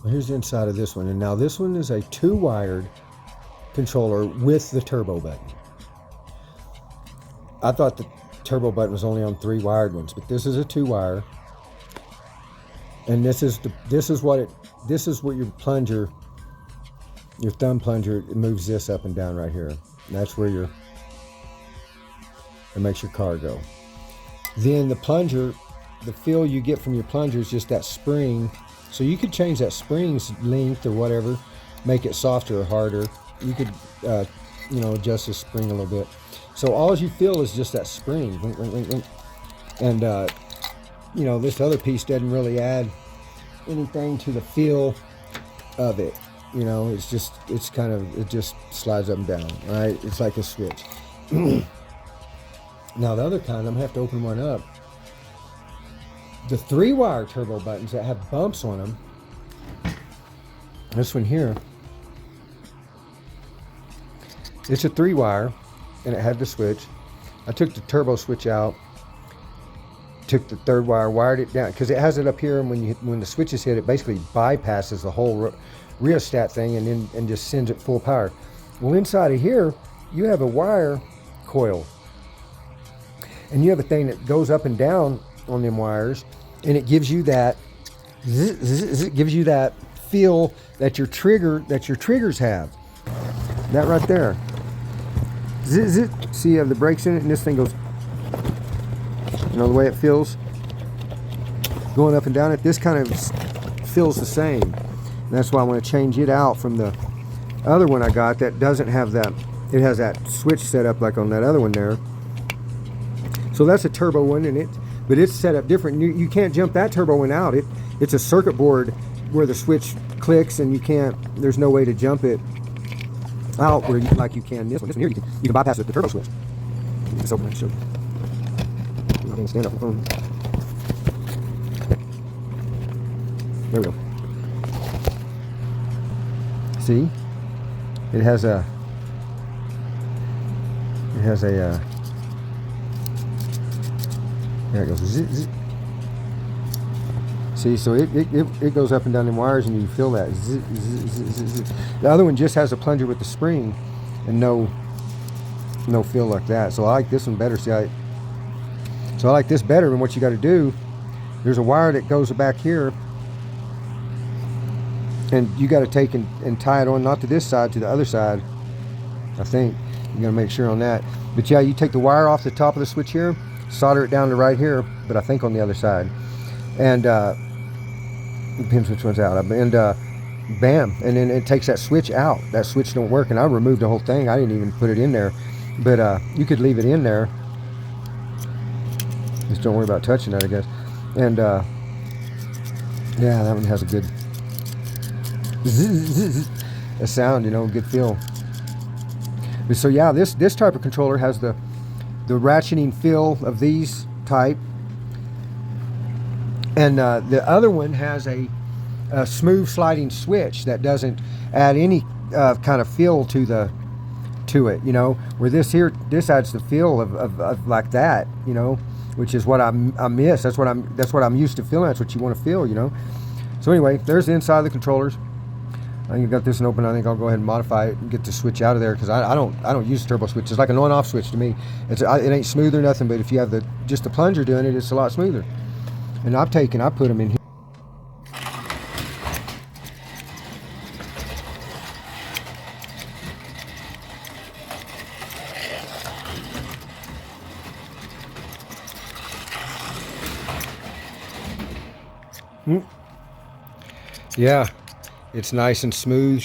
Here's the inside of this one. And now this one is a 2-wired controller with the turbo button. I thought the turbo button was only on 3 wired ones, but this is a 2-wire. And this is what your plunger, your thumb plunger, it moves this up and down right here. And that's where it makes your car go. Then the plunger, the feel you get from your plunger is just that spring. So you could change that spring's length or whatever, make it softer or harder. You could, adjust the spring a little bit. So all you feel is just that spring. And, this other piece doesn't really add anything to the feel of it. It just slides up and down, right? It's like a switch. Now the other kind, I'm gonna have to open one up. The 3-wire turbo buttons that have bumps on them. This one here, it's a 3-wire, and it had the switch. I took the turbo switch out, took the 3rd wire, wired it down, because it has it up here, and when the switches hit, it basically bypasses the whole rheostat thing and just sends it full power. Well, inside of here, you have a wire coil, and you have a thing that goes up and down on them wires, and it gives you that feel that your triggers have. That right there. See, you have the brakes in it, and this thing goes, the way it feels going up and down it. This kind of feels the same. And that's why I want to change it out from the other one I got that doesn't have that. It has that switch set up like on that other one there. So that's a turbo one, but it's set up different. You can't jump that turbo one out. It's a circuit board where the switch clicks, and there's no way to jump it out like you can this one. This one here, you can bypass it with the turbo switch. Let's open it. Show you. I can't stand up the phone. There we go. See, it has a there it goes. Zzz. See, so it goes up and down the wires, and you feel that. Zzz, zzz, zzz, zzz. The other one just has a plunger with the spring, and no feel like that. So I like this one better. See, I like this better. And what you got to do, there's a wire that goes back here, and you got to take and tie it on, not to this side, to the other side. I think you got to make sure on that. But yeah, you take the wire off the top of the switch here, solder it down to right here, but I think on the other side, and depends which one's out. And bam, and then it takes that switch out. That switch don't work, and I removed the whole thing. I didn't even put it in there, but you could leave it in there. Just don't worry about touching that, I guess. And yeah, that one has a good a sound, good feel. So yeah, this type of controller has the ratcheting feel of these type, and the other one has a smooth sliding switch that doesn't add any kind of feel to it, where this adds the feel of like that, which is what I miss. That's what I'm used to feeling. That's what you want to feel, So anyway, there's the inside of the controllers. I think I got this one open. I think I'll go ahead and modify it and get the switch out of there, because I don't use a turbo switch. It's like an on-off switch to me. It ain't smooth or nothing, but if you have just the plunger doing it, it's a lot smoother. And I put them in here. Yeah, it's nice and smooth.